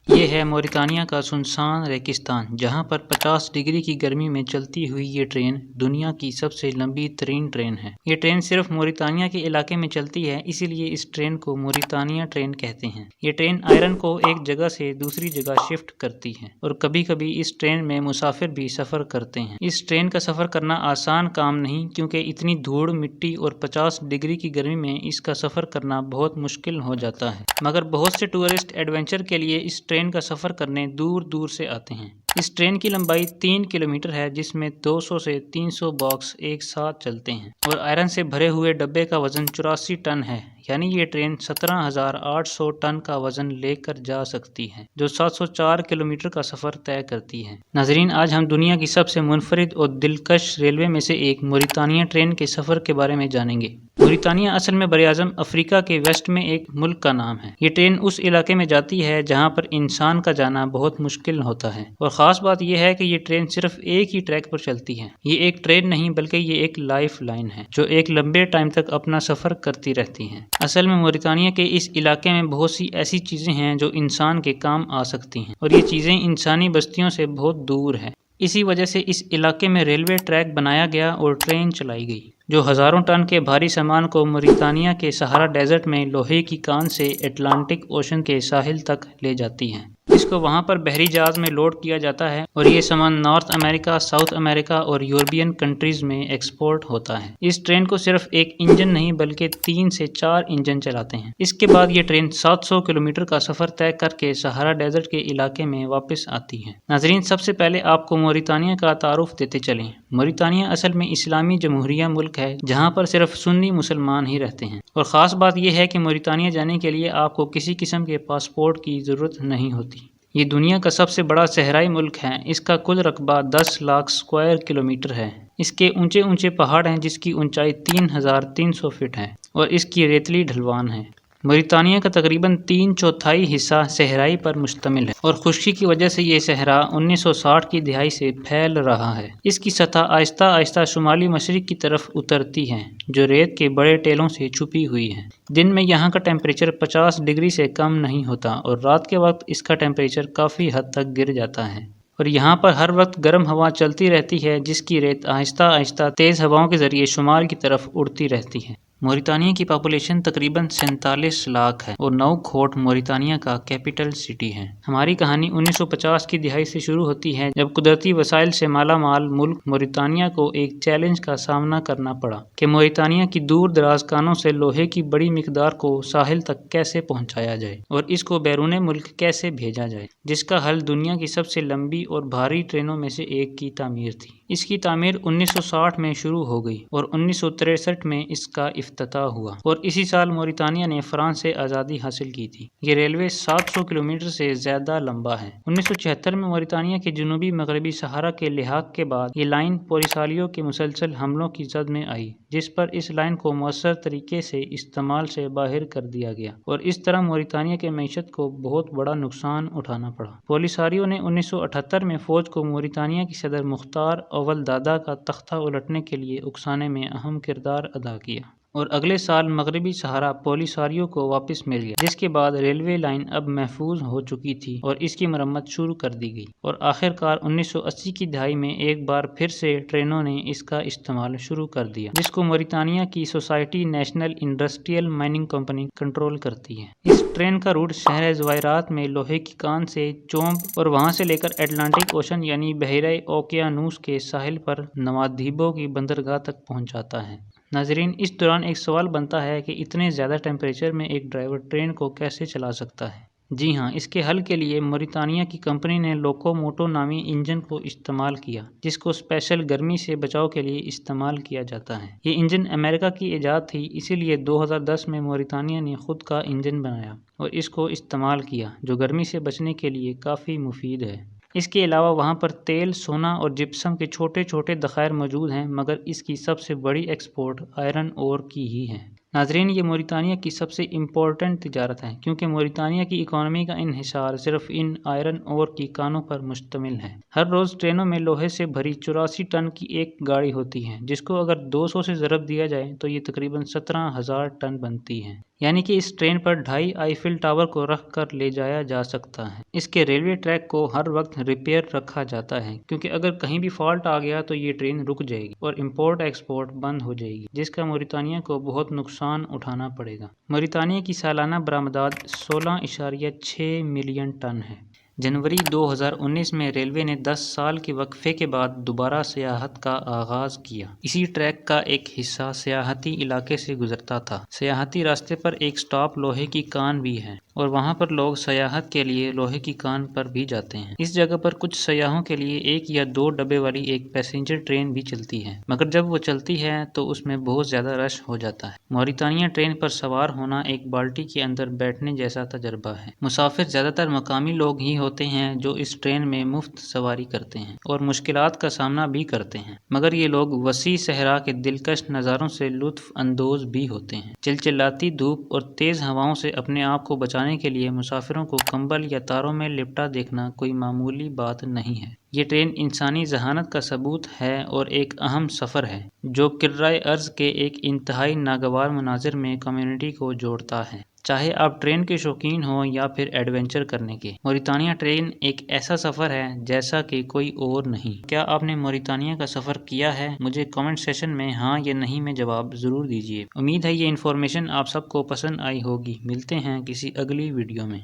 یہ ہے موریتانیہ کا سنسان ریگستان، جہاں پر 50 ڈگری کی گرمی میں چلتی ہوئی یہ ٹرین دنیا کی سب سے لمبی ترین ٹرین ہے۔ یہ ٹرین صرف موریتانیہ کے علاقے میں چلتی ہے، اسی لیے اس ٹرین کو موریتانیہ ٹرین کہتے ہیں۔ یہ ٹرین آئرن کو ایک جگہ سے دوسری جگہ شفٹ کرتی ہے اور کبھی کبھی اس ٹرین میں مسافر بھی سفر کرتے ہیں۔ اس ٹرین کا سفر کرنا آسان کام نہیں، کیونکہ اتنی دھوڑ، مٹی اور 50 ڈگری کی گرمی میں اس کا سفر کرنا بہت مشکل ہو جاتا ہے۔ مگر بہت سے ٹورسٹ ایڈونچر کے لیے اس ٹرین کا سفر کرنے دور دور سے آتے ہیں۔ اس ٹرین کی لمبائی 3 کلومیٹر ہے، جس میں 200 سے 300 باکس ایک ساتھ چلتے ہیں اور آئرن سے بھرے ہوئے ڈبے کا وزن 84 ٹن ہے، یعنی یہ ٹرین 17,800 ٹن کا وزن لے کر جا سکتی ہے، جو 704 کلومیٹر کا سفر طے کرتی ہے۔ ناظرین، آج ہم دنیا کی سب سے منفرد اور دلکش ریلوے میں سے ایک موریتانیہ ٹرین کے سفر کے بارے میں جانیں گے۔ موریتانیہ اصل میں براعظم افریقہ کے ویسٹ میں ایک ملک کا نام ہے۔ یہ ٹرین اس علاقے میں جاتی ہے جہاں پر انسان کا جانا بہت مشکل ہوتا ہے، اور خاص بات یہ ہے کہ یہ ٹرین صرف ایک ہی ٹریک پر چلتی ہے۔ یہ ایک ٹرین نہیں بلکہ یہ ایک لائف لائن ہے، جو ایک لمبے ٹائم تک اپنا سفر کرتی رہتی ہے۔ اصل میں موریتانیہ کے اس علاقے میں بہت سی ایسی چیزیں ہیں جو انسان کے کام آ سکتی ہیں، اور یہ چیزیں انسانی بستیوں سے بہت دور ہے۔ اسی وجہ سے اس علاقے میں ریلوے ٹریک بنایا گیا اور ٹرین چلائی گئی، جو ہزاروں ٹن کے بھاری سامان کو موریتانیہ کے صحارا ڈیزرٹ میں لوہے کی کان سے اٹلانٹک اوشن کے ساحل تک لے جاتی ہیں۔ اس کو وہاں پر بحری جہاز میں لوڈ کیا جاتا ہے اور یہ سامان نارتھ امریکہ، ساؤتھ امریکہ اور یورپین کنٹریز میں ایکسپورٹ ہوتا ہے۔ اس ٹرین کو صرف ایک انجن نہیں بلکہ 3 سے 4 انجن چلاتے ہیں۔ اس کے بعد یہ ٹرین 700 کلومیٹر کا سفر طے کر کے صحارا ڈیزرٹ کے علاقے میں واپس آتی ہے۔ ناظرین، سب سے پہلے آپ کو موریتانیہ کا تعارف دیتے چلیں۔ موریتانیہ اصل میں اسلامی جمہوریہ ملک ہے، جہاں پر صرف سنی مسلمان ہی رہتے ہیں، اور خاص بات یہ ہے کہ موریتانیہ جانے کے لیے آپ کو کسی قسم کے پاسپورٹ کی ضرورت نہیں ہوتی۔ یہ دنیا کا سب سے بڑا صحرائی ملک ہے۔ اس کا کل رقبہ 10 لاکھ اسکوائر کلومیٹر ہے۔ اس کے اونچے اونچے پہاڑ ہیں، جس کی اونچائی 3,300 فٹ ہے، اور اس کی ریتلی ڈھلوان ہے۔ موریتانیہ کا تقریباً 3/4 حصہ صحرائی پر مشتمل ہے، اور خشکی کی وجہ سے یہ صحرا 1960 کی دہائی سے پھیل رہا ہے۔ اس کی سطح آہستہ آہستہ شمالی مشرق کی طرف اترتی ہے، جو ریت کے بڑے ٹیلوں سے چھپی ہوئی ہے۔ دن میں یہاں کا ٹیمپریچر 50 ڈگری سے کم نہیں ہوتا، اور رات کے وقت اس کا ٹیمپریچر کافی حد تک گر جاتا ہے، اور یہاں پر ہر وقت گرم ہوا چلتی رہتی ہے، جس کی ریت آہستہ آہستہ تیز ہواؤں کے ذریعے شمال کی طرف اڑتی رہتی ہے۔ موریتانیہ کی پاپولیشن تقریباً 47 لاکھ ہے، اور نؤکھوٹ موریتانیہ کا کیپٹل سٹی ہے۔ ہماری کہانی 1950 کی دہائی سے شروع ہوتی ہے، جب قدرتی وسائل سے مالا مال ملک موریتانیہ کو ایک چیلنج کا سامنا کرنا پڑا کہ موریتانیہ کی دور دراز کانوں سے لوہے کی بڑی مقدار کو ساحل تک کیسے پہنچایا جائے اور اس کو بیرون ملک کیسے بھیجا جائے، جس کا حل دنیا کی سب سے لمبی اور بھاری ٹرینوں میں سے ایک کی تعمیر تھی۔ اس کی تعمیر 1960 میں شروع ہو گئی اور 1963 میں اس کا افتتاح ہوا، اور اسی سال موریتانیہ نے فرانس سے آزادی حاصل کی تھی۔ یہ ریلوے 700 کلومیٹر سے زیادہ لمبا ہے۔ 1976 میں موریتانیہ کے جنوبی مغربی صحارا کے لحاق کے بعد یہ لائن پولیساریو کے مسلسل حملوں کی زد میں آئی، جس پر اس لائن کو مؤثر طریقے سے استعمال سے باہر کر دیا گیا، اور اس طرح موریتانیہ کے معیشت کو بہت بڑا نقصان اٹھانا پڑا۔ پولیساریو نے 1978 میں فوج کو موریتانیہ کی صدر مختار اول دادا کا تختہ الٹنے کے لیے اکسانے میں اہم کردار ادا کیا، اور اگلے سال مغربی صحارا پولیساریو کو واپس مل گیا، جس کے بعد ریلوے لائن اب محفوظ ہو چکی تھی اور اس کی مرمت شروع کر دی گئی، اور آخر کار 1980 کی دہائی میں ایک بار پھر سے ٹرینوں نے اس کا استعمال شروع کر دیا، جس کو موریتانیہ کی society national industrial mining company control کرتی ہے۔ اس ٹرین کا روٹ شہر زوائرات میں لوہے کی کان سے چومب اور وہاں سے لے کر اٹلانٹک اوشن یعنی بحیرہ اوقیانوس کے ساحل پر نوادیبو کی بندرگاہ تک پہنچاتا ہے۔ ناظرین، اس دوران ایک سوال بنتا ہے کہ اتنے زیادہ ٹیمپریچر میں ایک ڈرائیور ٹرین کو کیسے چلا سکتا ہے؟ جی ہاں، اس کے حل کے لیے موریتانیہ کی کمپنی نے لوکوموٹو نامی انجن کو استعمال کیا، جس کو اسپیشل گرمی سے بچاؤ کے لیے استعمال کیا جاتا ہے۔ یہ انجن امریکہ کی ایجاد تھی، اسی لیے 2010 میں موریتانیہ نے خود کا انجن بنایا اور اس کو استعمال کیا، جو گرمی سے بچنے کے لیے کافی مفید ہے۔ اس کے علاوہ وہاں پر تیل، سونا اور جپسم کے چھوٹے چھوٹے ذخائر موجود ہیں، مگر اس کی سب سے بڑی ایکسپورٹ آئرن اور کی ہی ہے۔ ناظرین، یہ موریتانیہ کی سب سے امپورٹنٹ تجارت ہے، کیونکہ موریتانیہ کی اکانومی کا انحصار صرف ان آئرن اور کی کانوں پر مشتمل ہے۔ ہر روز ٹرینوں میں لوہے سے بھری 84 ٹن کی ایک گاڑی ہوتی ہے، جس کو اگر 200 سے ضرب دیا جائے تو یہ تقریباً 17,000 ٹن بنتی ہے۔ یعنی کہ اس ٹرین پر 2.5 آئیفل ٹاور کو رکھ کر لے جایا جا سکتا ہے۔ اس کے ریلوے ٹریک کو ہر وقت ریپیئر رکھا جاتا ہے کیونکہ اگر کہیں بھی فالٹ آ گیا تو یہ ٹرین رک جائے گی اور امپورٹ ایکسپورٹ بند ہو جائے گی، جس کا موریتانیہ کو بہت نقصان اٹھانا پڑے گا۔ موریتانیہ کی سالانہ برآمدات 16.6 ملین ٹن ہے۔ جنوری 2019 میں ریلوے نے 10 سال کے وقفے کے بعد دوبارہ سیاحت کا آغاز کیا۔ اسی ٹریک کا ایک حصہ سیاحتی علاقے سے گزرتا تھا۔ سیاحتی راستے پر ایک سٹاپ لوہے کی کان بھی ہے اور وہاں پر لوگ سیاحت کے لیے لوہے کی کان پر بھی جاتے ہیں۔ اس جگہ پر کچھ سیاحوں کے لیے 1 یا 2 ڈبے والی ایک پیسنجر ٹرین بھی چلتی ہے، مگر جب وہ چلتی ہے تو اس میں بہت زیادہ رش ہو جاتا ہے۔ موریتانیہ ٹرین پر سوار ہونا ایک بالٹی کے اندر بیٹھنے جیسا تجربہ ہے۔ مسافر زیادہ تر مقامی لوگ ہی ہوتے ہیں جو اس ٹرین میں مفت سواری کرتے ہیں اور مشکلات کا سامنا بھی کرتے ہیں، مگر یہ لوگ وسیع صحرا کے دلکش نظاروں سے لطف اندوز بھی ہوتے ہیں۔ چلچلاتی دھوپ اور تیز ہواؤں سے اپنے آپ کو بچانے کے لیے مسافروں کو کمبل یا تاروں میں لپٹا دیکھنا کوئی معمولی بات نہیں ہے۔ یہ ٹرین انسانی ذہانت کا ثبوت ہے اور ایک اہم سفر ہے جو کرۂ ارض کے ایک انتہائی ناگوار مناظر میں کمیونٹی کو جوڑتا ہے۔ چاہے آپ ٹرین کے شوقین ہوں یا پھر ایڈونچر کرنے کے، موریتانیہ ٹرین ایک ایسا سفر ہے جیسا کہ کوئی اور نہیں۔ کیا آپ نے موریتانیہ کا سفر کیا ہے؟ مجھے کامنٹ سیکشن میں ہاں یا نہیں میں جواب ضرور دیجیے۔ امید ہے یہ انفارمیشن آپ سب کو پسند آئی ہوگی۔ ملتے ہیں کسی اگلی ویڈیو میں۔